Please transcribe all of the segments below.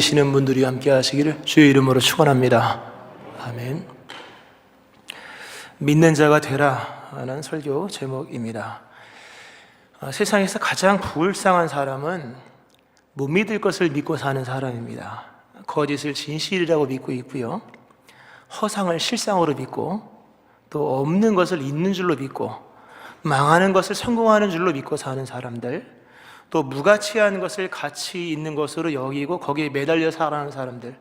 계시는 분들이 함께 하시기를 주의 이름으로 축원합니다. 아멘. 믿는 자가 되라 하는 설교 제목입니다. 세상에서 가장 불쌍한 사람은 못 믿을 것을 믿고 사는 사람입니다. 거짓을 진실이라고 믿고 있고요, 허상을 실상으로 믿고, 또 없는 것을 있는 줄로 믿고, 망하는 것을 성공하는 줄로 믿고 사는 사람들, 또 무가치한 것을 가치 있는 것으로 여기고 거기에 매달려 살아가는 사람들,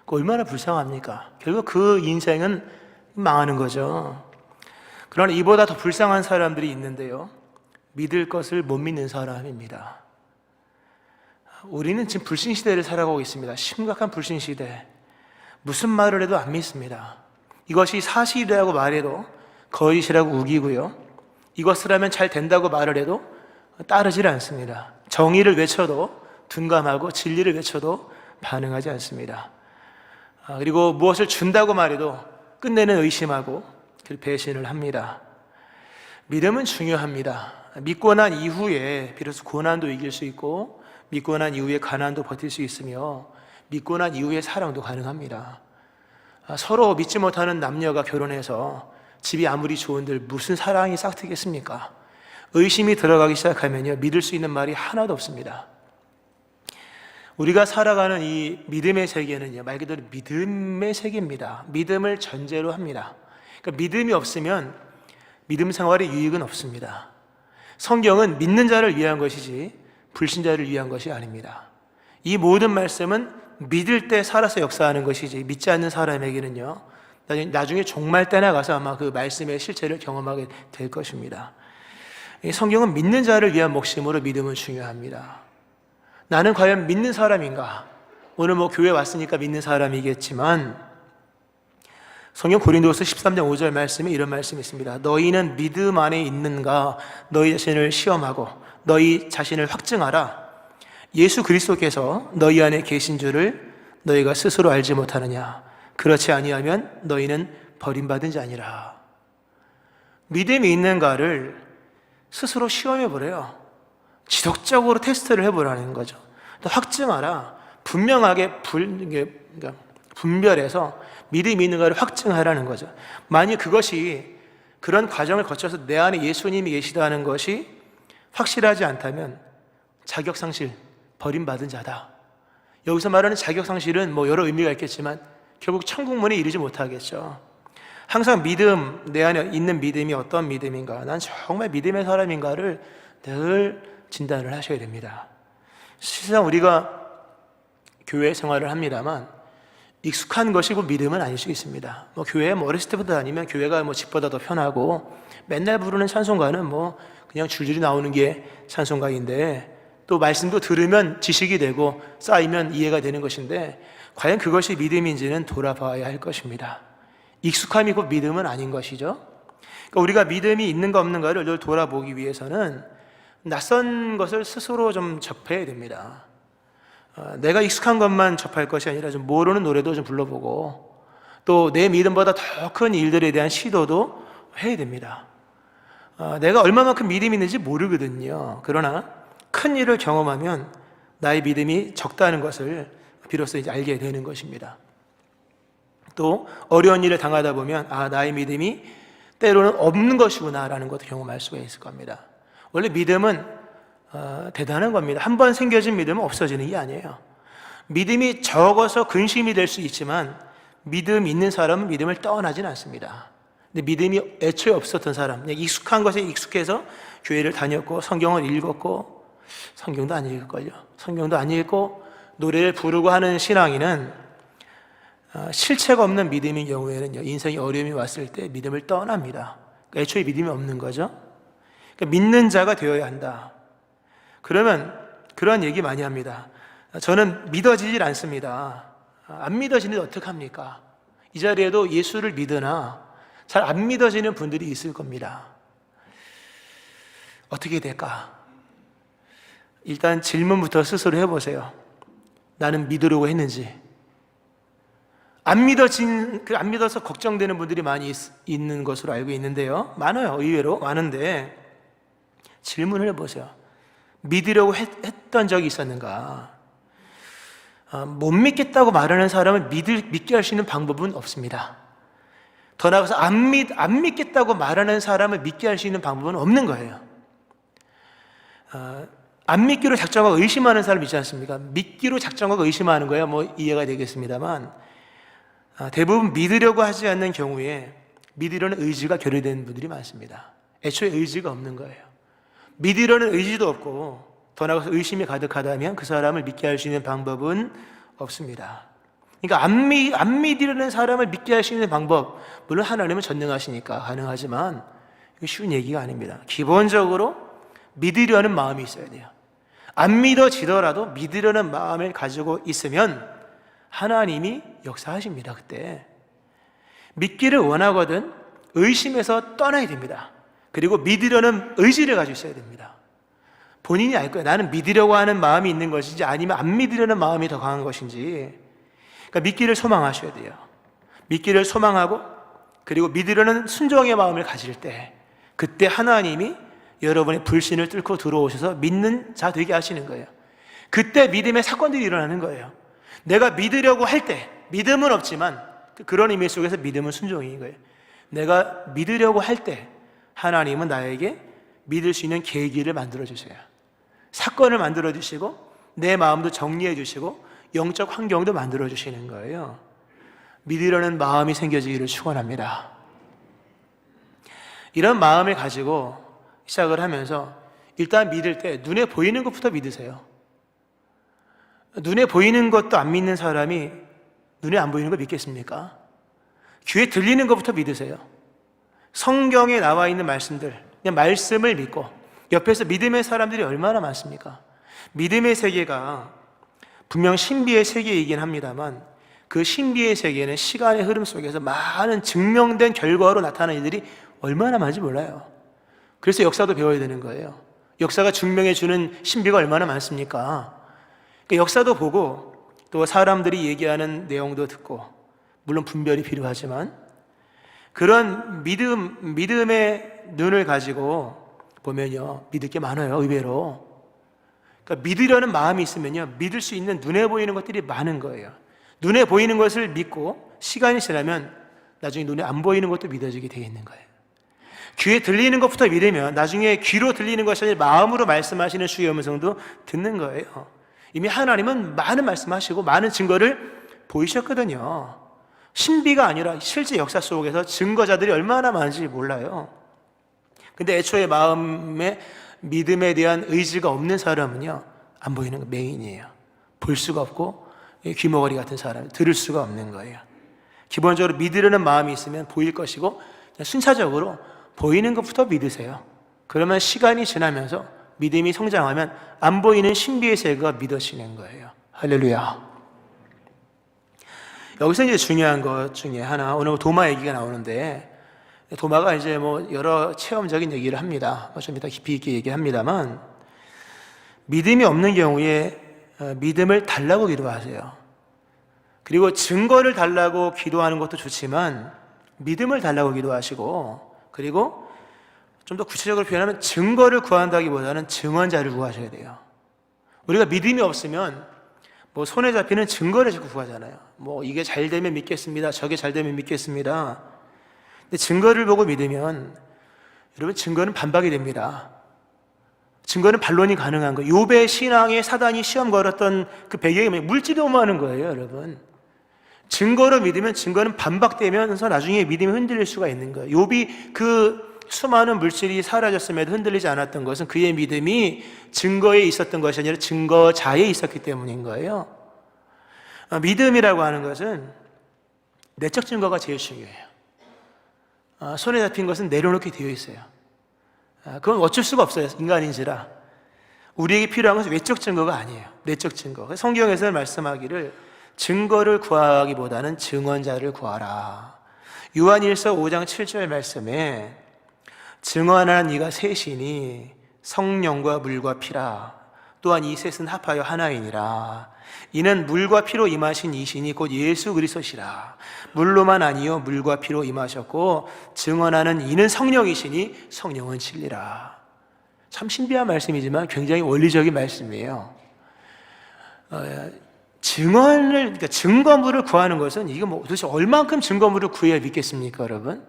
얼마나 불쌍합니까? 결국 그 인생은 망하는 거죠. 그러나 이보다 더 불쌍한 사람들이 있는데요, 믿을 것을 못 믿는 사람입니다. 우리는 지금 불신시대를 살아가고 있습니다. 심각한 불신시대. 무슨 말을 해도 안 믿습니다. 이것이 사실이라고 말해도 거짓이라고 우기고요, 이것을 하면 잘 된다고 말을 해도 따르질 않습니다. 정의를 외쳐도 둔감하고 진리를 외쳐도 반응하지 않습니다. 그리고 무엇을 준다고 말해도 끝내는 의심하고 배신을 합니다. 믿음은 중요합니다. 믿고 난 이후에 비로소 고난도 이길 수 있고, 믿고 난 이후에 가난도 버틸 수 있으며, 믿고 난 이후에 사랑도 가능합니다. 서로 믿지 못하는 남녀가 결혼해서 집이 아무리 좋은들 무슨 사랑이 싹트겠습니까? 의심이 들어가기 시작하면요, 믿을 수 있는 말이 하나도 없습니다. 우리가 살아가는 이 믿음의 세계는요, 말 그대로 믿음의 세계입니다. 믿음을 전제로 합니다. 그러니까 믿음이 없으면 믿음 생활에 유익은 없습니다. 성경은 믿는 자를 위한 것이지 불신자를 위한 것이 아닙니다. 이 모든 말씀은 믿을 때 살아서 역사하는 것이지, 믿지 않는 사람에게는요, 나중에 종말 때나 가서 아마 그 말씀의 실체를 경험하게 될 것입니다. 성경은 믿는 자를 위한 목심으로 믿음은 중요합니다. 나는 과연 믿는 사람인가? 오늘 교회 왔으니까 믿는 사람이겠지만, 성경 고린도후서 13장 5절 말씀에 이런 말씀이 있습니다. 너희는 믿음 안에 있는가? 너희 자신을 시험하고 너희 자신을 확증하라. 예수 그리스도께서 너희 안에 계신 줄을 너희가 스스로 알지 못하느냐? 그렇지 아니하면 너희는 버림받은 자니라. 믿음이 있는가를 스스로 시험해 보래요. 지속적으로 테스트를 해보라는 거죠. 또 확증하라. 분명하게 분별해서 믿음이 있는가를 확증하라는 거죠. 만약 그것이, 그런 과정을 거쳐서 내 안에 예수님이 계시다는 것이 확실하지 않다면 자격상실, 버림받은 자다. 여기서 말하는 자격상실은 여러 의미가 있겠지만 결국 천국문에 이르지 못하겠죠. 항상 믿음, 내 안에 있는 믿음이 어떤 믿음인가, 난 정말 믿음의 사람인가를 늘 진단을 하셔야 됩니다. 실상 우리가 교회 생활을 합니다만 익숙한 것이 믿음은 아닐 수 있습니다. 교회에 어렸을 때부터 다니면 교회가 집보다 더 편하고, 맨날 부르는 찬송가는 그냥 줄줄이 나오는 게 찬송가인데, 또 말씀도 들으면 지식이 되고 쌓이면 이해가 되는 것인데, 과연 그것이 믿음인지는 돌아봐야 할 것입니다. 익숙함이 곧 믿음은 아닌 것이죠. 그러니까 우리가 믿음이 있는가 없는가를 늘 돌아보기 위해서는 낯선 것을 스스로 좀 접해야 됩니다. 내가 익숙한 것만 접할 것이 아니라 좀 모르는 노래도 좀 불러보고, 또 내 믿음보다 더 큰 일들에 대한 시도도 해야 됩니다. 내가 얼마만큼 믿음이 있는지 모르거든요. 그러나 큰 일을 경험하면 나의 믿음이 적다는 것을 비로소 이제 알게 되는 것입니다. 또 어려운 일을 당하다 보면 나의 믿음이 때로는 없는 것이구나 라는 것도 경험할 수가 있을 겁니다. 원래 믿음은 대단한 겁니다. 한 번 생겨진 믿음은 없어지는 게 아니에요. 믿음이 적어서 근심이 될 수 있지만 믿음 있는 사람은 믿음을 떠나지는 않습니다. 근데 믿음이 애초에 없었던 사람, 그냥 익숙한 것에 익숙해서 교회를 다녔고 성경을 읽었고, 성경도 안 읽을걸요. 성경도 안 읽고 노래를 부르고 하는 신앙인은 실체가 없는 믿음인 경우에는 인생에 어려움이 왔을 때 믿음을 떠납니다. 그러니까 애초에 믿음이 없는 거죠. 그러니까 믿는 자가 되어야 한다. 그러면 그런 얘기 많이 합니다. 저는 믿어지질 않습니다. 안 믿어지는데 어떡합니까? 이 자리에도 예수를 믿으나 잘 안 믿어지는 분들이 있을 겁니다. 어떻게 될까? 일단 질문부터 스스로 해보세요. 나는 믿으려고 했는지. 안 믿어서 걱정되는 분들이 많이 있는 것으로 알고 있는데요. 많아요. 의외로 많은데 질문을 해보세요. 믿으려고 했던 적이 있었는가? 못 믿겠다고 말하는 사람을 믿게 할 수 있는 방법은 없습니다. 더 나아가서 안 믿겠다고 말하는 사람을 믿게 할 수 있는 방법은 없는 거예요. 안 믿기로 작정하고 의심하는 사람 있지 않습니까? 믿기로 작정하고 의심하는 거야 뭐 이해가 되겠습니다만, 대부분 믿으려고 하지 않는 경우에 믿으려는 의지가 결여되는 분들이 많습니다. 애초에 의지가 없는 거예요. 믿으려는 의지도 없고 더 나아가서 의심이 가득하다면 그 사람을 믿게 할 수 있는 방법은 없습니다. 그러니까 안 믿으려는 사람을 믿게 할 수 있는 방법, 물론 하나님은 전능하시니까 가능하지만 이거 쉬운 얘기가 아닙니다. 기본적으로 믿으려는 마음이 있어야 돼요. 안 믿어지더라도 믿으려는 마음을 가지고 있으면 하나님이 역사하십니다. 그때 믿기를 원하거든 의심에서 떠나야 됩니다. 그리고 믿으려는 의지를 가지고 있어야 됩니다. 본인이 알 거예요. 나는 믿으려고 하는 마음이 있는 것인지 아니면 안 믿으려는 마음이 더 강한 것인지. 그러니까 믿기를 소망하셔야 돼요. 믿기를 소망하고 그리고 믿으려는 순종의 마음을 가질 때, 그때 하나님이 여러분의 불신을 뚫고 들어오셔서 믿는 자 되게 하시는 거예요. 그때 믿음의 사건들이 일어나는 거예요. 내가 믿으려고 할 때 믿음은 없지만 그런 의미 속에서 믿음은 순종인 거예요. 내가 믿으려고 할 때 하나님은 나에게 믿을 수 있는 계기를 만들어 주세요. 사건을 만들어 주시고 내 마음도 정리해 주시고 영적 환경도 만들어 주시는 거예요. 믿으려는 마음이 생겨지기를 축원합니다. 이런 마음을 가지고 시작을 하면서 일단 믿을 때 눈에 보이는 것부터 믿으세요. 눈에 보이는 것도 안 믿는 사람이 눈에 안 보이는 거 믿겠습니까? 귀에 들리는 것부터 믿으세요. 성경에 나와 있는 말씀들, 그냥 말씀을 믿고 옆에서 믿음의 사람들이 얼마나 많습니까? 믿음의 세계가 분명 신비의 세계이긴 합니다만 그 신비의 세계는 시간의 흐름 속에서 많은 증명된 결과로 나타나는 일들이 얼마나 많은지 몰라요. 그래서 역사도 배워야 되는 거예요. 역사가 증명해 주는 신비가 얼마나 많습니까? 그러니까 역사도 보고 또 사람들이 얘기하는 내용도 듣고, 물론 분별이 필요하지만 그런 믿음의 눈을 가지고 보면요, 믿을 게 많아요. 의외로. 그러니까 믿으려는 마음이 있으면요, 믿을 수 있는 눈에 보이는 것들이 많은 거예요. 눈에 보이는 것을 믿고 시간이 지나면 나중에 눈에 안 보이는 것도 믿어지게 되어 있는 거예요. 귀에 들리는 것부터 믿으면 나중에 귀로 들리는 것이 아니라 마음으로 말씀하시는 주의 음성도 듣는 거예요. 이미 하나님은 많은 말씀하시고 많은 증거를 보이셨거든요. 신비가 아니라 실제 역사 속에서 증거자들이 얼마나 많은지 몰라요. 근데 애초에 마음에 믿음에 대한 의지가 없는 사람은요, 안 보이는 거 맹인이에요. 볼 수가 없고 귀머거리 같은 사람, 들을 수가 없는 거예요. 기본적으로 믿으려는 마음이 있으면 보일 것이고 그냥 순차적으로 보이는 것부터 믿으세요. 그러면 시간이 지나면서 믿음이 성장하면 안 보이는 신비의 세계가 믿어지는 거예요. 할렐루야. 여기서 이제 중요한 것 중에 하나, 오늘 도마 얘기가 나오는데, 도마가 이제 뭐 여러 체험적인 얘기를 합니다. 좀 이따 깊이 있게 얘기합니다만, 믿음이 없는 경우에 믿음을 달라고 기도하세요. 그리고 증거를 달라고 기도하는 것도 좋지만 믿음을 달라고 기도하시고, 그리고 좀 더 구체적으로 표현하면 증거를 구한다기보다는 증언자를 구하셔야 돼요. 우리가 믿음이 없으면 뭐 손에 잡히는 증거를 자꾸 구하잖아요. 뭐 이게 잘 되면 믿겠습니다. 저게 잘 되면 믿겠습니다. 근데 증거를 보고 믿으면 여러분, 증거는 반박이 됩니다. 증거는 반론이 가능한 거예요. 욥의 신앙에 사단이 시험 걸었던 그 배경이 물질도모하는 거예요, 여러분. 증거로 믿으면 증거는 반박되면서 나중에 믿음이 흔들릴 수가 있는 거예요. 욥이 그 수많은 물질이 사라졌음에도 흔들리지 않았던 것은 그의 믿음이 증거에 있었던 것이 아니라 증거자에 있었기 때문인 거예요. 믿음이라고 하는 것은 내적 증거가 제일 중요해요. 손에 잡힌 것은 내려놓게 되어 있어요. 그건 어쩔 수가 없어요. 인간인지라. 우리에게 필요한 것은 외적 증거가 아니에요. 내적 증거. 성경에서는 말씀하기를 증거를 구하기보다는 증언자를 구하라. 요한일서 5장 7절 말씀에 증언하는 이가 셋이니 성령과 물과 피라. 또한 이 셋은 합하여 하나이니라. 이는 물과 피로 임하신 이신이 곧 예수 그리스도시라. 물로만 아니요 물과 피로 임하셨고 증언하는 이는 성령이시니 성령은 진리라. 참 신비한 말씀이지만 굉장히 원리적인 말씀이에요. 그러니까 증거물을 구하는 것은 이게 뭐 도대체 얼만큼 증거물을 구해야 믿겠습니까, 여러분?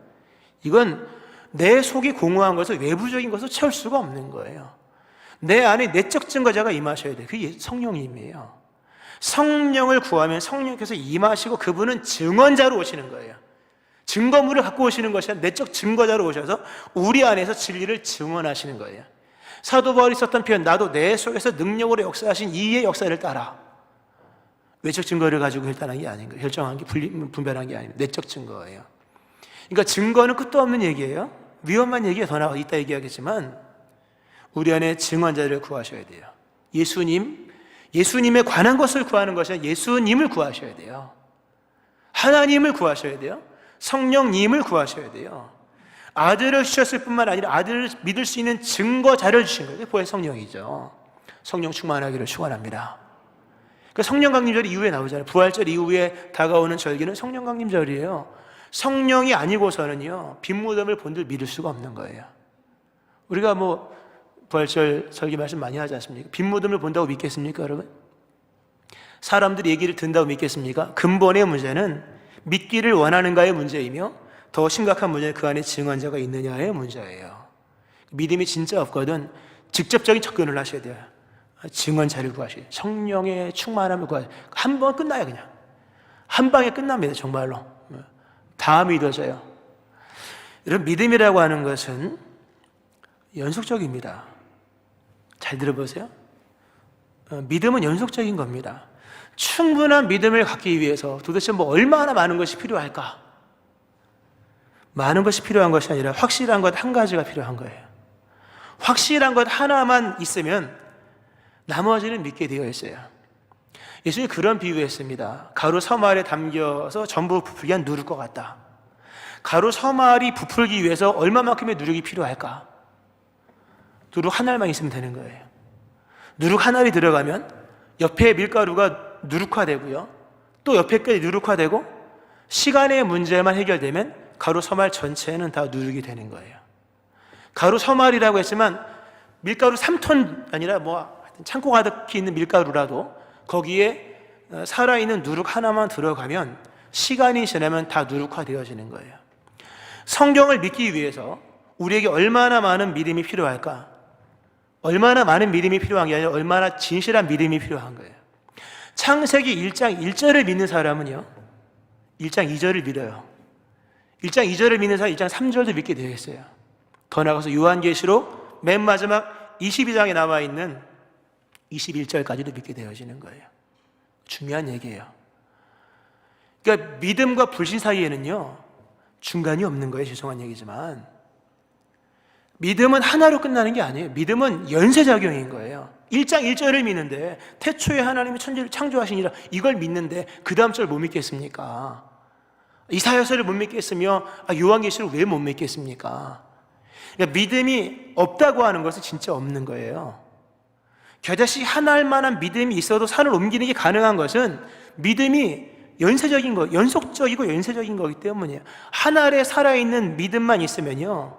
이건 내 속이 공허한 것을 외부적인 것을 채울 수가 없는 거예요. 내 안에 내적 증거자가 임하셔야 돼요. 그게 성령님이에요. 성령을 구하면 성령께서 임하시고 그분은 증언자로 오시는 거예요. 증거물을 갖고 오시는 것이 아니라 내적 증거자로 오셔서 우리 안에서 진리를 증언하시는 거예요. 사도 바울이 썼던 표현, 나도 내 속에서 능력으로 역사하신 이의 역사를 따라. 외적 증거를 가지고 결단한 게 아닌 거예요. 결정한 게 분별한 게 아닙니다. 내적 증거예요. 그러니까 증거는 끝도 없는 얘기예요. 위험한 얘기가 더 나와 있다 얘기하겠지만 우리 안에 증언자를 구하셔야 돼요. 예수님에 관한 것을 구하는 것이 아니라 예수님을 구하셔야 돼요. 하나님을 구하셔야 돼요. 성령님을 구하셔야 돼요. 아들을 주셨을 뿐만 아니라 아들을 믿을 수 있는 증거자를 주신 거예요. 그게 성령이죠. 성령 충만하기를 축원합니다. 그 성령 강림절 이후에 나오잖아요. 부활절 이후에 다가오는 절기는 성령 강림절이에요. 성령이 아니고서는요, 빈무덤을 본들 믿을 수가 없는 거예요. 우리가 뭐 부활절 설교 말씀 많이 하지 않습니까? 빈무덤을 본다고 믿겠습니까, 여러분? 사람들이 얘기를 듣는다고 믿겠습니까? 근본의 문제는 믿기를 원하는가의 문제이며 더 심각한 문제는 그 안에 증언자가 있느냐의 문제예요. 믿음이 진짜 없거든 직접적인 접근을 하셔야 돼요. 증언자를 구하셔야 돼요. 성령의 충만함을 구하셔야 돼요. 한 번 끝나요. 그냥 한 방에 끝납니다. 정말로 다 믿어져요. 여러분, 믿음이라고 하는 것은 연속적입니다. 잘 들어보세요. 믿음은 연속적인 겁니다. 충분한 믿음을 갖기 위해서 도대체 뭐 얼마나 많은 것이 필요할까? 많은 것이 필요한 것이 아니라 확실한 것 한 가지가 필요한 거예요. 확실한 것 하나만 있으면 나머지는 믿게 되어 있어요. 예수님이 그런 비유했습니다. 가루 서말에 담겨서 전부 부풀기 누를 것 같다. 가루 서말이 부풀기 위해서 얼마만큼의 누룩이 필요할까? 누룩 한 알만 있으면 되는 거예요. 누룩 한 알이 들어가면 옆에 밀가루가 누룩화되고요, 또 옆에 게 누룩화되고 시간의 문제만 해결되면 가루 서말 전체는 다 누룩이 되는 거예요. 가루 서말이라고 했지만 밀가루 3톤 아니라 뭐 창고 가득히 있는 밀가루라도 거기에 살아있는 누룩 하나만 들어가면 시간이 지나면 다 누룩화되어지는 거예요. 성경을 믿기 위해서 우리에게 얼마나 많은 믿음이 필요할까? 얼마나 많은 믿음이 필요한 게 아니라 얼마나 진실한 믿음이 필요한 거예요. 창세기 1장 1절을 믿는 사람은요, 1장 2절을 믿어요. 1장 2절을 믿는 사람 1장 3절도 믿게 되어 있어요. 더 나아가서 요한계시록 맨 마지막 22장에 나와 있는 21절까지도 믿게 되어지는 거예요. 중요한 얘기예요. 그러니까 믿음과 불신 사이에는요, 중간이 없는 거예요. 죄송한 얘기지만 믿음은 하나로 끝나는 게 아니에요. 믿음은 연쇄작용인 거예요. 1장 1절을 믿는데 태초에 하나님이 천지를 창조하시니라 이걸 믿는데 그 다음 절 못 믿겠습니까? 이사야서를 못 믿겠으며 요한계시를 왜 못 믿겠습니까? 그러니까 믿음이 없다고 하는 것은 진짜 없는 거예요. 겨자씨 한 알만한 믿음이 있어도 산을 옮기는 게 가능한 것은 믿음이 연쇄적인 거, 연속적이고 연쇄적인 거기 때문이에요. 한 알에 살아있는 믿음만 있으면요,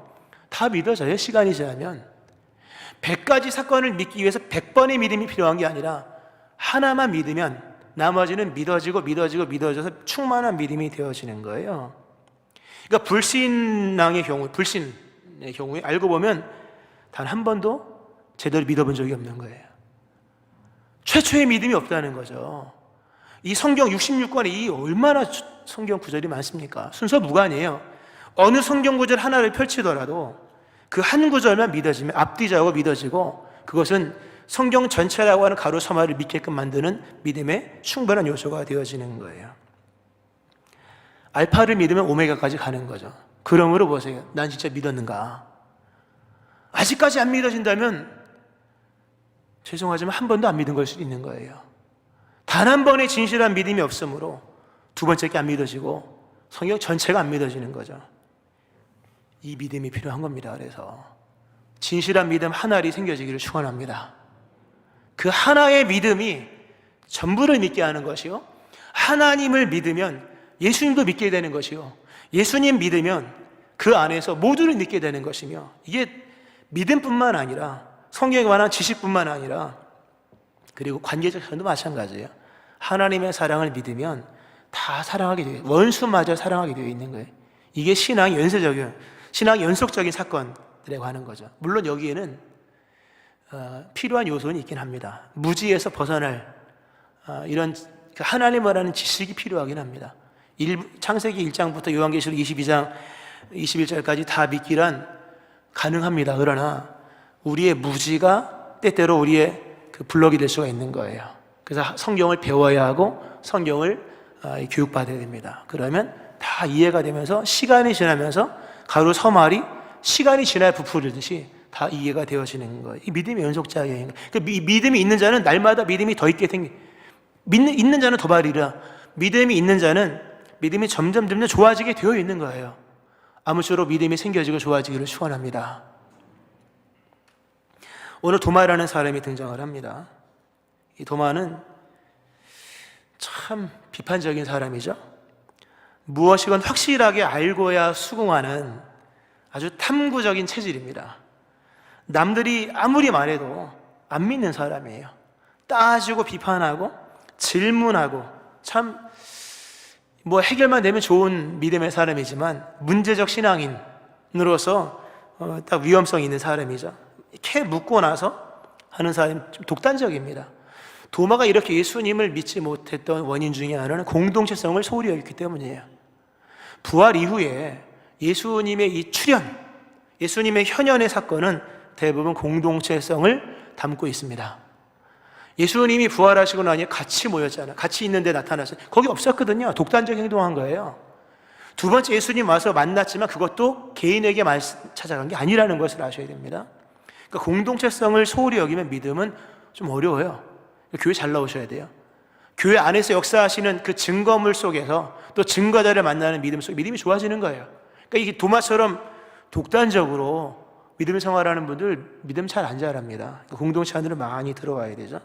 다 믿어져요. 시간이 지나면 100가지 사건을 믿기 위해서 100번의 믿음이 필요한 게 아니라 하나만 믿으면 나머지는 믿어져서 충만한 믿음이 되어지는 거예요. 그러니까 불신의 경우에 알고 보면 단 한 번도 제대로 믿어본 적이 없는 거예요. 최초의 믿음이 없다는 거죠. 이 성경 66권에 이 얼마나 성경 구절이 많습니까? 순서 무관이에요. 어느 성경 구절 하나를 펼치더라도 그 한 구절만 믿어지면 앞뒤자고 믿어지고 그것은 성경 전체라고 하는 가로 서말을 믿게끔 만드는 믿음의 충분한 요소가 되어지는 거예요. 알파를 믿으면 오메가까지 가는 거죠. 그러므로 보세요. 난 진짜 믿었는가? 아직까지 안 믿어진다면 죄송하지만 한 번도 안 믿은 걸 수도 있는 거예요. 단 한 번의 진실한 믿음이 없으므로 두 번째 게 안 믿어지고 성경 전체가 안 믿어지는 거죠. 이 믿음이 필요한 겁니다. 그래서 진실한 믿음 하나리 생겨지기를 축원합니다. 그 하나의 믿음이 전부를 믿게 하는 것이요, 하나님을 믿으면 예수님도 믿게 되는 것이요, 예수님 믿으면 그 안에서 모두를 믿게 되는 것이며, 이게 믿음뿐만 아니라 성경에 관한 지식뿐만 아니라 그리고 관계적 사람도 마찬가지예요. 하나님의 사랑을 믿으면 다 사랑하게 돼요. 원수마저 사랑하게 되어 있는 거예요. 이게 신앙의 연속적인 사건들에 관한 거죠. 물론 여기에는 필요한 요소는 있긴 합니다. 무지에서 벗어날 이런 하나님을 아는 지식이 필요하긴 합니다. 창세기 1장부터 요한계시록 22장 21절까지 다 믿기란 가능합니다. 그러나 우리의 무지가 때때로 우리의 그 블록이 될 수가 있는 거예요. 그래서 성경을 배워야 하고 성경을 교육받아야 됩니다. 그러면 다 이해가 되면서 시간이 지나면서 가로 서말이 시간이 지나야 부풀리듯이 다 이해가 되어지는 거예요. 이 믿음의 연속작용인 거예요. 그 믿음이 있는 자는 날마다 믿음이 더 있게 있는 자는 더 바르리라. 믿음이 있는 자는 믿음이 점점 좋아지게 되어 있는 거예요. 아무쪼록 믿음이 생겨지고 좋아지기를 축원합니다. 오늘 도마라는 사람이 등장을 합니다. 이 도마는 참 비판적인 사람이죠. 무엇이건 확실하게 알고야 수긍하는 아주 탐구적인 체질입니다. 남들이 아무리 말해도 안 믿는 사람이에요. 따지고 비판하고 질문하고 참 해결만 되면 좋은 믿음의 사람이지만 문제적 신앙인으로서 딱 위험성이 있는 사람이죠. 이렇게 묻고 나서 하는 사람이 좀 독단적입니다. 도마가 이렇게 예수님을 믿지 못했던 원인 중에 하나는 공동체성을 소홀히 여겼기 때문이에요. 부활 이후에 예수님의 이 출현, 예수님의 현현의 사건은 대부분 공동체성을 담고 있습니다. 예수님이 부활하시고 나니 같이 모였잖아요. 같이 있는데 나타났어요. 거기 없었거든요. 독단적 행동한 거예요. 두 번째 예수님 와서 만났지만 그것도 개인에게 찾아간 게 아니라는 것을 아셔야 됩니다. 그러니까 공동체성을 소홀히 여기면 믿음은 좀 어려워요. 교회 잘 나오셔야 돼요. 교회 안에서 역사하시는 그 증거물 속에서 또 증거자를 만나는 믿음 속에 믿음이 좋아지는 거예요. 그러니까 이게 도마처럼 독단적으로 믿음 생활하는 분들 믿음 잘 안 자랍니다. 그러니까 공동체 안으로 많이 들어와야 되죠.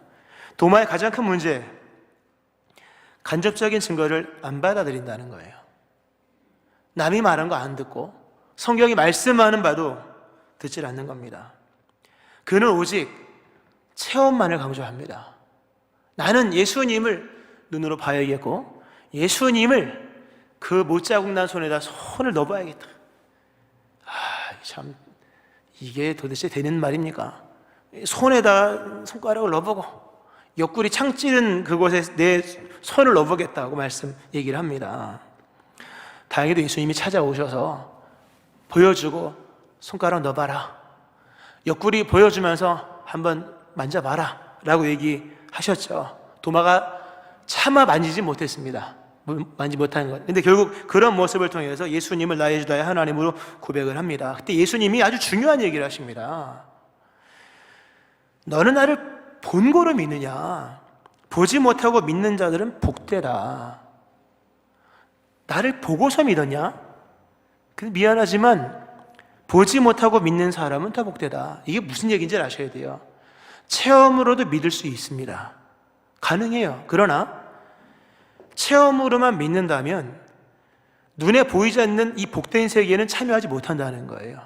도마의 가장 큰 문제, 간접적인 증거를 안 받아들인다는 거예요. 남이 말한 거 안 듣고 성경이 말씀하는 바도 듣질 않는 겁니다. 그는 오직 체험만을 강조합니다. 나는 예수님을 눈으로 봐야겠고 예수님을 그 못자국 난 손에다 손을 넣어봐야겠다. 참 이게 도대체 되는 말입니까? 손에다 손가락을 넣어보고 옆구리 창 찌른 그곳에 내 손을 넣어보겠다고 얘기를 합니다. 다행히도 예수님이 찾아오셔서 보여주고 손가락 넣어봐라, 옆구리 보여주면서 한번 만져봐라 라고 얘기하셨죠. 도마가 차마 만지지 못했습니다. 만지 못하는 것. 근데 결국 그런 모습을 통해서 예수님을 나의 주 나의 하나님으로 고백을 합니다. 그때 예수님이 아주 중요한 얘기를 하십니다. 너는 나를 본고로 믿느냐? 보지 못하고 믿는 자들은 복되다. 나를 보고서 믿었냐? 미안하지만 보지 못하고 믿는 사람은 더 복되다. 이게 무슨 얘기인지 아셔야 돼요. 체험으로도 믿을 수 있습니다. 가능해요. 그러나 체험으로만 믿는다면 눈에 보이지 않는 이 복된 세계에는 참여하지 못한다는 거예요.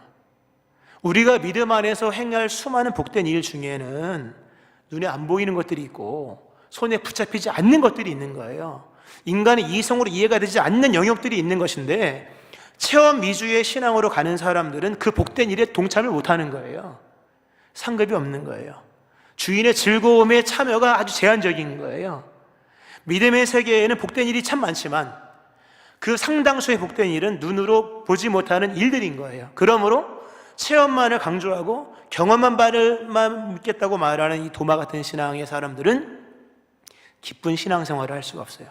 우리가 믿음 안에서 행할 수많은 복된 일 중에는 눈에 안 보이는 것들이 있고 손에 붙잡히지 않는 것들이 있는 거예요. 인간의 이성으로 이해가 되지 않는 영역들이 있는 것인데 체험 위주의 신앙으로 가는 사람들은 그 복된 일에 동참을 못하는 거예요. 상급이 없는 거예요. 주인의 즐거움에 참여가 아주 제한적인 거예요. 믿음의 세계에는 복된 일이 참 많지만 그 상당수의 복된 일은 눈으로 보지 못하는 일들인 거예요. 그러므로 체험만을 강조하고 경험한 바를만 믿겠다고 말하는 이 도마 같은 신앙의 사람들은 기쁜 신앙생활을 할 수가 없어요.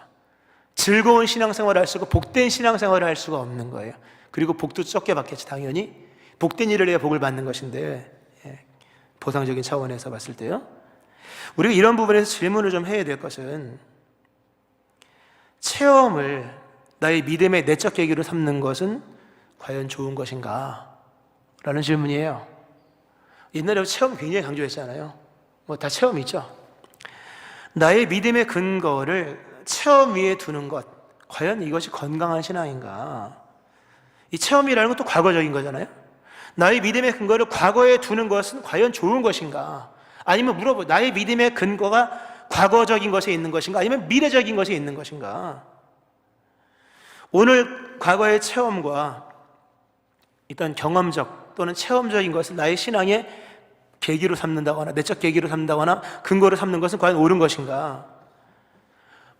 즐거운 신앙생활을 할 수가, 복된 신앙생활을 할 수가 없는 거예요. 그리고 복도 적게 받겠지, 당연히. 복된 일을 해야 복을 받는 것인데, 보상적인 차원에서 봤을 때요. 우리가 이런 부분에서 질문을 좀 해야 될 것은, 체험을 나의 믿음의 내적 계기로 삼는 것은 과연 좋은 것인가? 라는 질문이에요. 옛날에 체험 굉장히 강조했잖아요. 다 체험 있죠. 나의 믿음의 근거를 체험 위에 두는 것, 과연 이것이 건강한 신앙인가? 이 체험이라는 건 또 과거적인 거잖아요. 나의 믿음의 근거를 과거에 두는 것은 과연 좋은 것인가? 아니면 나의 믿음의 근거가 과거적인 것에 있는 것인가? 아니면 미래적인 것에 있는 것인가? 오늘 과거의 체험과 일단 경험적 또는 체험적인 것을 나의 신앙의 계기로 삼는다거나 내적 계기로 삼는다거나 근거로 삼는 것은 과연 옳은 것인가?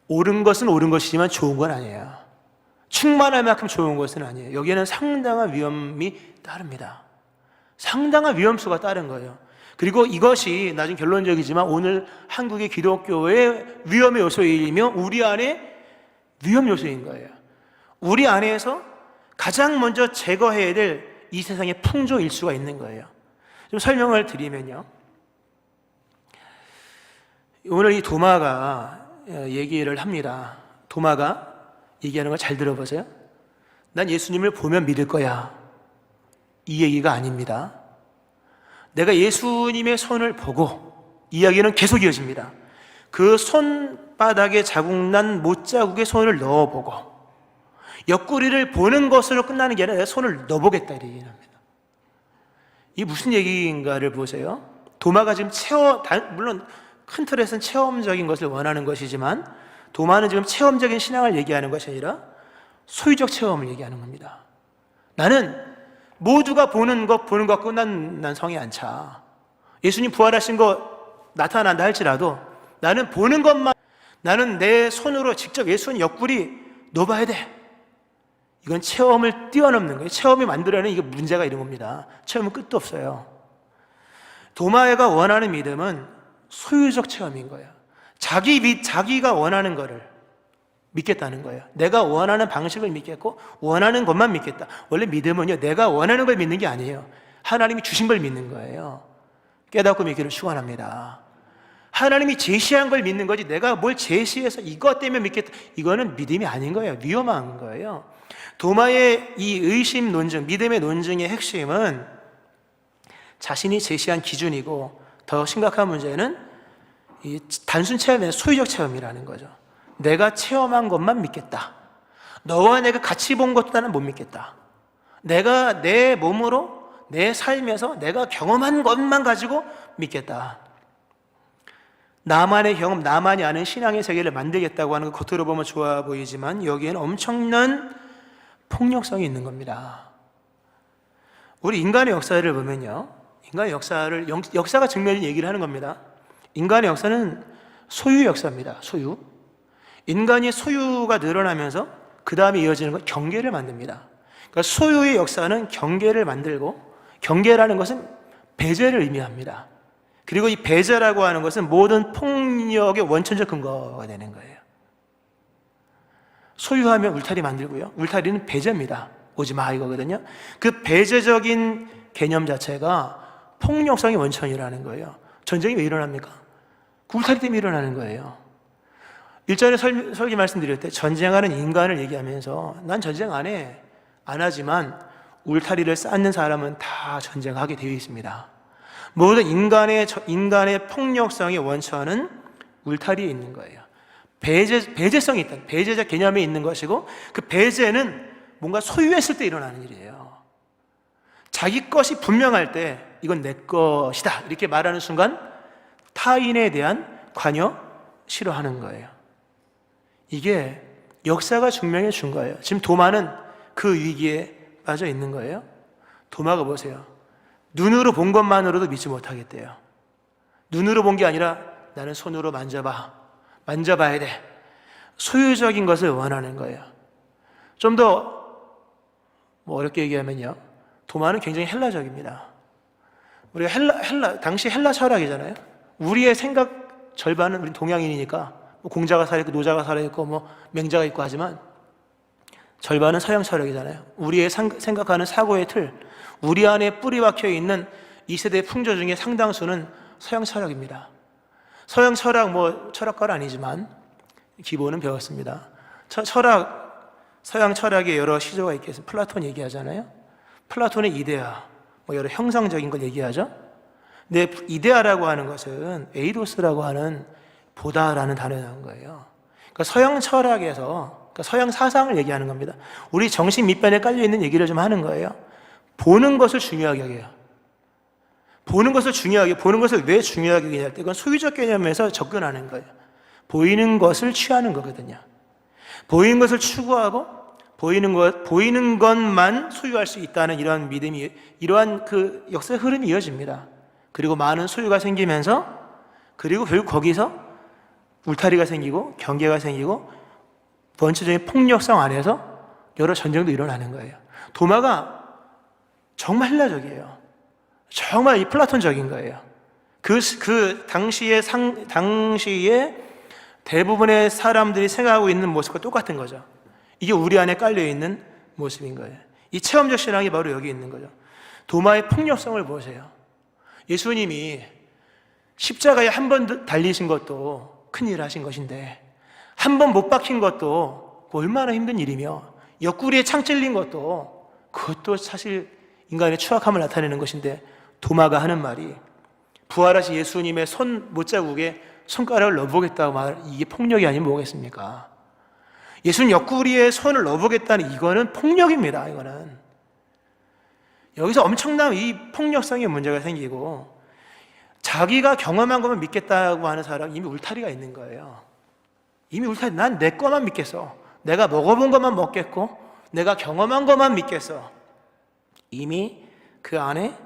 옳은 것은 옳은 것이지만 좋은 건 아니에요. 충만할 만큼 좋은 것은 아니에요. 여기에는 상당한 위험이 따릅니다. 상당한 위험수가 따른 거예요. 그리고 이것이 나중 결론적이지만 오늘 한국의 기독교의 위험의 요소이며 우리 안에 위험 요소인 거예요. 우리 안에서 가장 먼저 제거해야 될 이 세상의 풍조일 수가 있는 거예요. 좀 설명을 드리면요, 오늘 이 도마가 얘기를 합니다. 도마가 얘기하는 거 잘 들어보세요. 난 예수님을 보면 믿을 거야, 이 얘기가 아닙니다. 내가 예수님의 손을 보고, 이야기는 계속 이어집니다. 그 손바닥에 자국난 못자국에 손을 넣어보고, 옆구리를 보는 것으로 끝나는 게 아니라 내가 손을 넣어보겠다, 이렇게 얘기합니다. 이게 무슨 얘기인가를 보세요. 도마가 지금 물론 큰 틀에서는 체험적인 것을 원하는 것이지만, 도마는 지금 체험적인 신앙을 얘기하는 것이 아니라 소유적 체험을 얘기하는 겁니다. 나는 모두가 보는 것 끝난 성에 안 차. 예수님 부활하신 거 나타난다 할지라도 나는 보는 것만, 나는 내 손으로 직접 예수님 옆구리 넣어봐야 돼. 이건 체험을 뛰어넘는 거예요. 체험이 만들어내는 이게 문제가 이런 겁니다. 체험은 끝도 없어요. 도마가 원하는 믿음은 소유적 체험인 거예요. 자기가 원하는 거를 믿겠다는 거예요. 내가 원하는 방식을 믿겠고 원하는 것만 믿겠다. 원래 믿음은요, 내가 원하는 걸 믿는 게 아니에요. 하나님이 주신 걸 믿는 거예요. 깨닫고 믿기를 축원합니다. 하나님이 제시한 걸 믿는 거지, 내가 뭘 제시해서 이것 때문에 믿겠다, 이거는 믿음이 아닌 거예요. 위험한 거예요. 도마의 이 의심 논증, 믿음의 논증의 핵심은 자신이 제시한 기준이고, 더 심각한 문제는 이 단순 체험이 아니라 소유적 체험이라는 거죠. 내가 체험한 것만 믿겠다. 너와 내가 같이 본 것도 나는 못 믿겠다. 내가 내 몸으로 내 삶에서 내가 경험한 것만 가지고 믿겠다. 나만의 경험, 나만이 아는 신앙의 세계를 만들겠다고 하는 것, 겉으로 보면 좋아 보이지만 여기에는 엄청난 폭력성이 있는 겁니다. 우리 인간의 역사를 보면요, 인간의 역사가 증명된 얘기를 하는 겁니다. 인간의 역사는 소유 역사입니다. 소유. 인간이 소유가 늘어나면서 그 다음에 이어지는 건 경계를 만듭니다. 그러니까 소유의 역사는 경계를 만들고, 경계라는 것은 배제를 의미합니다. 그리고 이 배제라고 하는 것은 모든 폭력의 원천적 근거가 되는 거예요. 소유하면 울타리 만들고요, 울타리는 배제입니다. 오지 마, 이거거든요. 그 배제적인 개념 자체가 폭력성의 원천이라는 거예요. 전쟁이 왜 일어납니까? 그 울타리 때문에 일어나는 거예요. 일전에 설교 말씀드릴 때 전쟁하는 인간을 얘기하면서 난 전쟁 안 하지만 울타리를 쌓는 사람은 다 전쟁하게 되어 있습니다. 모든 인간의 폭력성의 원천은 울타리에 있는 거예요. 배제성이 있다. 배제적 개념이 있는 것이고, 그 배제는 뭔가 소유했을 때 일어나는 일이에요. 자기 것이 분명할 때 이건 내 것이다 이렇게 말하는 순간 타인에 대한 관여 싫어하는 거예요. 이게 역사가 증명해 준 거예요. 지금 도마는 그 위기에 빠져 있는 거예요. 도마가 보세요. 눈으로 본 것만으로도 믿지 못하겠대요. 눈으로 본 게 아니라 나는 손으로 만져봐야 돼. 소유적인 것을 원하는 거예요. 좀 더 어렵게 얘기하면요, 도마는 굉장히 헬라적입니다. 우리가 당시 헬라 철학이잖아요. 우리의 생각 절반은 우리 동양인이니까 공자가 살아있고 노자가 살아있고 맹자가 있고 하지만 절반은 서양 철학이잖아요. 우리의 생각하는 사고의 틀, 우리 안에 뿌리 박혀 있는 이 세대의 풍조 중에 상당수는 서양 철학입니다. 서양 철학, 철학가는 아니지만 기본은 배웠습니다. 서양 철학에 여러 시조가 있겠습니다. 플라톤 얘기하잖아요. 플라톤의 이데아, 여러 형상적인 걸 얘기하죠. 근데 이데아라고 하는 것은 에이도스라고 하는 보다라는 단어에 나온 거예요. 그러니까 서양 철학에서, 서양 사상을 얘기하는 겁니다. 우리 정신 밑변에 깔려있는 얘기를 좀 하는 거예요. 보는 것을 중요하게 여겨요. 보는 것을 왜 중요하게 여기냐 할 때, 그건 소유적 개념에서 접근하는 거예요. 보이는 것을 취하는 거거든요. 보이는 것을 추구하고 보이는 것만 소유할 수 있다는 이러한 믿음이, 이러한 그 역사의 흐름이 이어집니다. 그리고 많은 소유가 생기면서, 그리고 결국 거기서 울타리가 생기고 경계가 생기고 원초적인 폭력성 안에서 여러 전쟁도 일어나는 거예요. 도마가 정말 헬라적이에요. 정말 이 플라톤적인 거예요. 그 당시에 대부분의 사람들이 생각하고 있는 모습과 똑같은 거죠. 이게 우리 안에 깔려있는 모습인 거예요. 이 체험적 신앙이 바로 여기 있는 거죠. 도마의 폭력성을 보세요. 예수님이 십자가에 한 번 달리신 것도 큰일 하신 것인데, 한 번 못 박힌 것도 얼마나 힘든 일이며, 옆구리에 창 찔린 것도 그것도 사실 인간의 추악함을 나타내는 것인데, 도마가 하는 말이 부활하신 예수님의 손 못자국에 손가락을 넣어보겠다고 말, 이게 폭력이 아니면 뭐겠습니까? 예수님 옆구리에 손을 넣어보겠다는 이거는 폭력입니다. 이거는 여기서 엄청난 이 폭력성의 문제가 생기고, 자기가 경험한 것만 믿겠다고 하는 사람 이미 울타리가 있는 거예요. 이미 울타리, 난 내 것만 믿겠어. 내가 먹어본 것만 먹겠고, 내가 경험한 것만 믿겠어. 이미 그 안에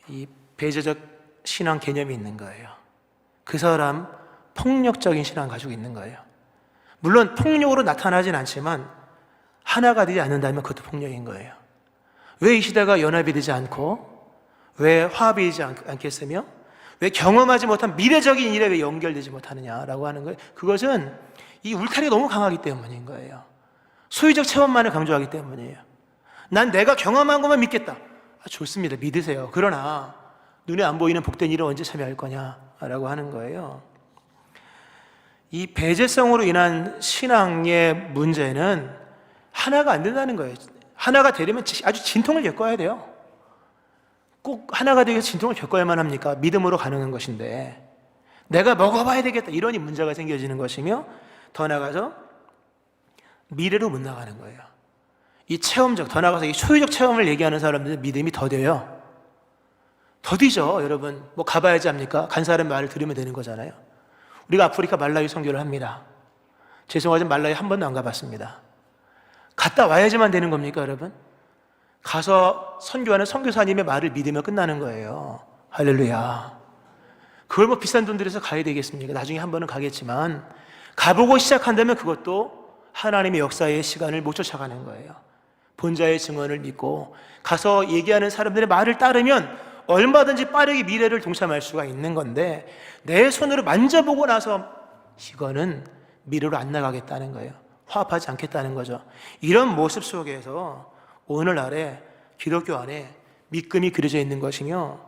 이 배제적 신앙 개념이 있는 거예요. 그 사람 폭력적인 신앙을 가지고 있는 거예요. 물론 폭력으로 나타나진 않지만 하나가 되지 않는다면 그것도 폭력인 거예요. 왜 이 시대가 연합이 되지 않고, 왜 화합이 되지 않겠으며, 왜 경험하지 못한 미래적인 일에 왜 연결되지 못하느냐라고 하는 거예요. 그것은 이 울타리가 너무 강하기 때문인 거예요. 소유적 체험만을 강조하기 때문이에요. 난 내가 경험한 것만 믿겠다. 좋습니다. 믿으세요. 그러나 눈에 안 보이는 복된 일은 언제 참여할 거냐라고 하는 거예요. 이 배제성으로 인한 신앙의 문제는 하나가 안 된다는 거예요. 하나가 되려면 아주 진통을 겪어야 돼요. 꼭 하나가 되기 위해서 진통을 겪어야만 합니까? 믿음으로 가능한 것인데, 내가 먹어봐야 되겠다, 이러니 문제가 생겨지는 것이며, 더 나아가서 미래로 못 나가는 거예요. 이 체험적, 더 나아가서 이 소유적 체험을 얘기하는 사람들은 믿음이 더뎌요. 더디죠. 여러분, 뭐 가봐야지 합니까? 간 사람 말을 들으면 되는 거잖아요. 우리가 아프리카 말라위 선교를 합니다. 죄송하지만 말라위 한 번도 안 가봤습니다. 갔다 와야지만 되는 겁니까, 여러분? 가서 선교하는 선교사님의 말을 믿으면 끝나는 거예요. 할렐루야. 그걸 뭐 비싼 돈 들여서 가야 되겠습니까? 나중에 한 번은 가겠지만, 가보고 시작한다면 그것도 하나님의 역사의 시간을 못 쫓아가는 거예요. 본자의 증언을 믿고 가서 얘기하는 사람들의 말을 따르면 얼마든지 빠르게 미래를 동참할 수가 있는 건데, 내 손으로 만져보고 나서 이거는 미래로 안 나가겠다는 거예요. 화합하지 않겠다는 거죠. 이런 모습 속에서 오늘날에 기독교 안에 믿음이 그려져 있는 것이며,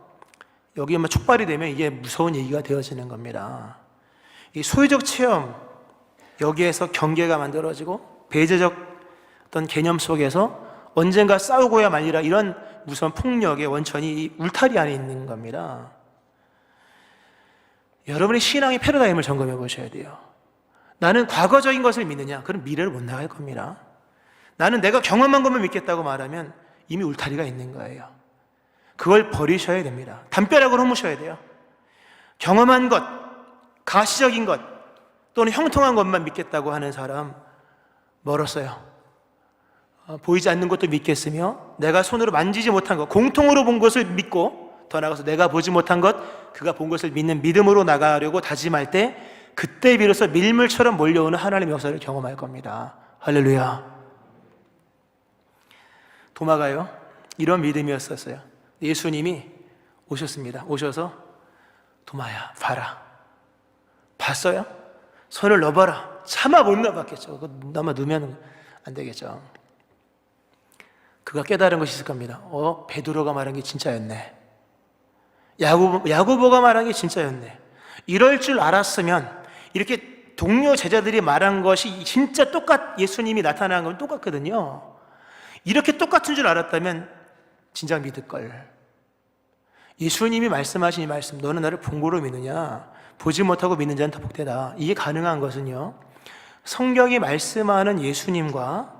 여기에 촉발이 되면 이게 무서운 얘기가 되어지는 겁니다. 이 소유적 체험, 여기에서 경계가 만들어지고 배제적 어떤 개념 속에서 언젠가 싸우고야 말리라, 이런 무서운 폭력의 원천이 이 울타리 안에 있는 겁니다. 여러분의 신앙의 패러다임을 점검해 보셔야 돼요. 나는 과거적인 것을 믿느냐? 그럼 미래를 못 나갈 겁니다. 나는 내가 경험한 것만 믿겠다고 말하면 이미 울타리가 있는 거예요. 그걸 버리셔야 됩니다. 담벼락으로 훔으셔야 돼요. 경험한 것, 가시적인 것, 또는 형통한 것만 믿겠다고 하는 사람 멀었어요. 보이지 않는 것도 믿겠으며, 내가 손으로 만지지 못한 것, 공통으로 본 것을 믿고, 더 나아가서 내가 보지 못한 것, 그가 본 것을 믿는 믿음으로 나가려고 다짐할 때, 그때 비로소 밀물처럼 몰려오는 하나님의 역사를 경험할 겁니다. 할렐루야. 도마가요, 이런 믿음이었었어요. 예수님이 오셨습니다. 오셔서 도마야 봐라. 봤어요? 손을 넣어봐라. 차마 못 넣어봤겠죠. 아마 넣으면 안 되겠죠. 그가 깨달은 것이 있을 겁니다. 베드로가 말한 게 진짜였네. 야고보가 말한 게 진짜였네. 이럴 줄 알았으면, 이렇게 동료 제자들이 말한 것이 진짜 예수님이 나타난 건 똑같거든요. 이렇게 똑같은 줄 알았다면 진작 믿을걸. 예수님이 말씀하신 이 말씀, 너는 나를 본 거로 믿느냐? 보지 못하고 믿는 자는 더 복되다. 이게 가능한 것은요, 성경이 말씀하는 예수님과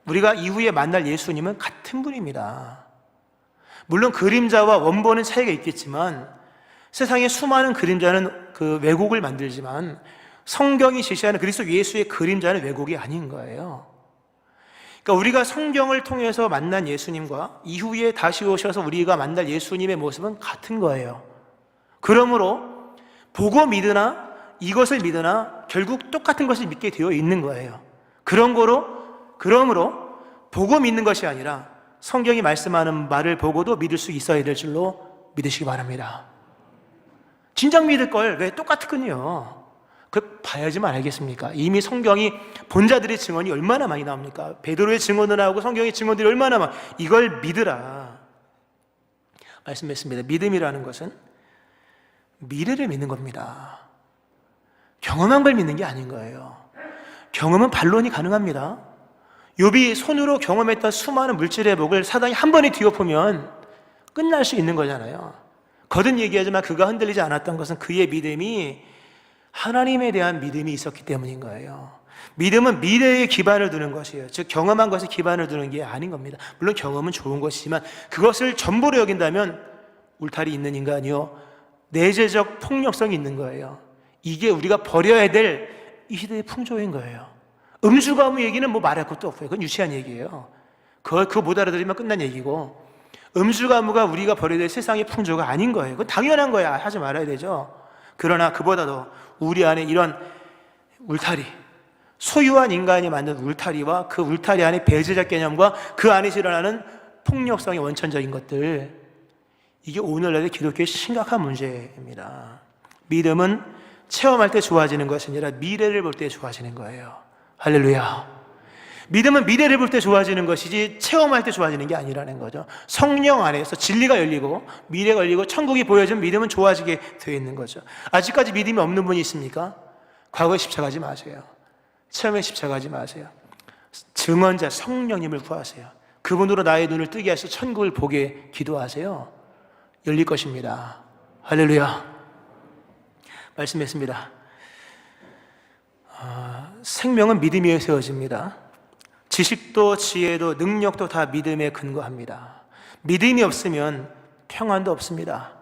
우리가 이후에 만날 예수님은 같은 분입니다. 물론 그림자와 원본은 차이가 있겠지만, 세상에 수많은 그림자는 그 왜곡을 만들지만 성경이 제시하는 그리스도 예수의 그림자는 왜곡이 아닌 거예요. 그러니까 우리가 성경을 통해서 만난 예수님과 이후에 다시 오셔서 우리가 만날 예수님의 모습은 같은 거예요. 그러므로 보고 믿으나 이것을 믿으나 결국 똑같은 것을 믿게 되어 있는 거예요. 그러므로 보고 믿는 것이 아니라 성경이 말씀하는 말을 보고도 믿을 수 있어야 될 줄로 믿으시기 바랍니다. 진작 믿을 걸 왜 똑같군요. 그 봐야지만 알겠습니까? 이미 성경이 본자들의 증언이 얼마나 많이 나옵니까? 베드로의 증언도 나오고 성경의 증언들이 얼마나 많아. 이걸 믿으라 말씀했습니다. 믿음이라는 것은 미래를 믿는 겁니다. 경험한 걸 믿는 게 아닌 거예요. 경험은 반론이 가능합니다. 욥이 손으로 경험했던 수많은 물질의 복을 사단이 한 번에 뒤엎으면 끝날 수 있는 거잖아요. 거듭 얘기하지만 그가 흔들리지 않았던 것은 그의 믿음이 하나님에 대한 믿음이 있었기 때문인 거예요. 믿음은 미래에 기반을 두는 것이에요. 즉 경험한 것에 기반을 두는 게 아닌 겁니다. 물론 경험은 좋은 것이지만 그것을 전부로 여긴다면 울타리 있는 인간이요 내재적 폭력성이 있는 거예요. 이게 우리가 버려야 될 이 시대의 풍조인 거예요. 음주가무 얘기는 뭐 말할 것도 없어요. 그건 유치한 얘기예요. 그거 못 알아들으면 끝난 얘기고, 음주가무가 우리가 버려야 될 세상의 풍조가 아닌 거예요. 그건 당연한 거야. 하지 말아야 되죠. 그러나 그보다도 우리 안에 이런 울타리, 소유한 인간이 만든 울타리와 그 울타리 안에 배제적 개념과 그 안에서 일어나는 폭력성의 원천적인 것들, 이게 오늘날의 기독교의 심각한 문제입니다. 믿음은 체험할 때 좋아지는 것이 아니라 미래를 볼 때 좋아지는 거예요. 할렐루야. 믿음은 미래를 볼 때 좋아지는 것이지 체험할 때 좋아지는 게 아니라는 거죠. 성령 안에서 진리가 열리고 미래가 열리고 천국이 보여지면 믿음은 좋아지게 되어 있는 거죠. 아직까지 믿음이 없는 분이 있습니까? 과거에 십자가하지 마세요. 체험에 십자가하지 마세요. 증언자 성령님을 구하세요. 그분으로 나의 눈을 뜨게 하셔서 천국을 보게 기도하세요. 열릴 것입니다. 할렐루야. 말씀했습니다. 생명은 믿음 위에 세워집니다. 지식도 지혜도 능력도 다 믿음에 근거합니다. 믿음이 없으면 평안도 없습니다.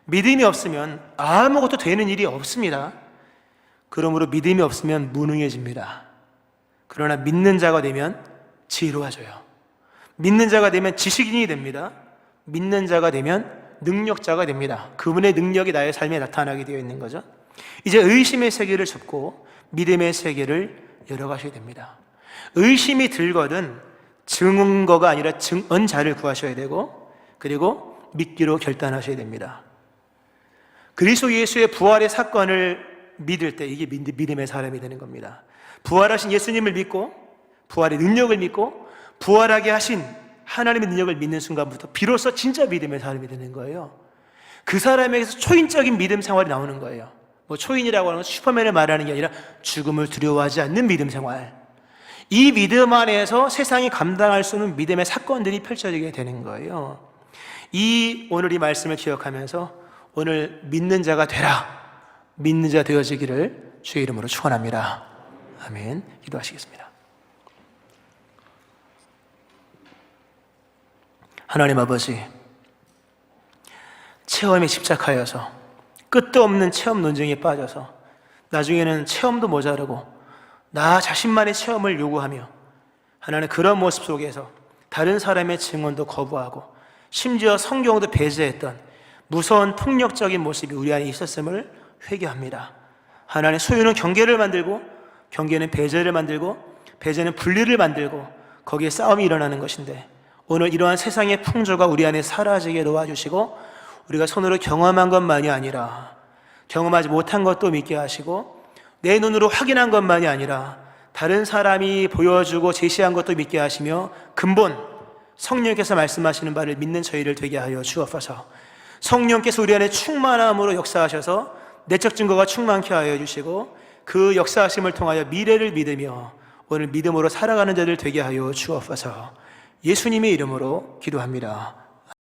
믿음이 없으면 아무것도 되는 일이 없습니다. 그러므로 믿음이 없으면 무능해집니다. 그러나 믿는 자가 되면 지혜로워져요. 믿는 자가 되면 지식인이 됩니다. 믿는 자가 되면 능력자가 됩니다. 그분의 능력이 나의 삶에 나타나게 되어 있는 거죠. 이제 의심의 세계를 접고 믿음의 세계를 열어가셔야 됩니다. 의심이 들거든 증거가 아니라 증언자를 구하셔야 되고, 그리고 믿기로 결단하셔야 됩니다. 그리스도 예수의 부활의 사건을 믿을 때 이게 믿음의 사람이 되는 겁니다. 부활하신 예수님을 믿고 부활의 능력을 믿고 부활하게 하신 하나님의 능력을 믿는 순간부터 비로소 진짜 믿음의 사람이 되는 거예요. 그 사람에게서 초인적인 믿음 생활이 나오는 거예요. 뭐 초인이라고 하는 건 슈퍼맨을 말하는 게 아니라 죽음을 두려워하지 않는 믿음 생활. 이 믿음 안에서 세상이 감당할 수 없는 믿음의 사건들이 펼쳐지게 되는 거예요. 오늘 이 말씀을 기억하면서 오늘 믿는 자가 되라, 믿는 자 되어지기를 주의 이름으로 축원합니다. 아멘. 기도하시겠습니다. 하나님 아버지, 체험에 집착하여서 끝도 없는 체험 논쟁에 빠져서 나중에는 체험도 모자르고 나 자신만의 체험을 요구하며 하나님 그런 모습 속에서 다른 사람의 증언도 거부하고 심지어 성경도 배제했던 무서운 폭력적인 모습이 우리 안에 있었음을 회개합니다. 하나님, 소유는 경계를 만들고 경계는 배제를 만들고 배제는 분리를 만들고 거기에 싸움이 일어나는 것인데, 오늘 이러한 세상의 풍조가 우리 안에 사라지게 도와주시고 우리가 손으로 경험한 것만이 아니라 경험하지 못한 것도 믿게 하시고 내 눈으로 확인한 것만이 아니라 다른 사람이 보여주고 제시한 것도 믿게 하시며 근본 성령께서 말씀하시는 바를 믿는 저희를 되게 하여 주옵소서. 성령께서 우리 안에 충만함으로 역사하셔서 내적 증거가 충만케 하여 주시고 그 역사하심을 통하여 미래를 믿으며 오늘 믿음으로 살아가는 자들 되게 하여 주옵소서. 예수님의 이름으로 기도합니다.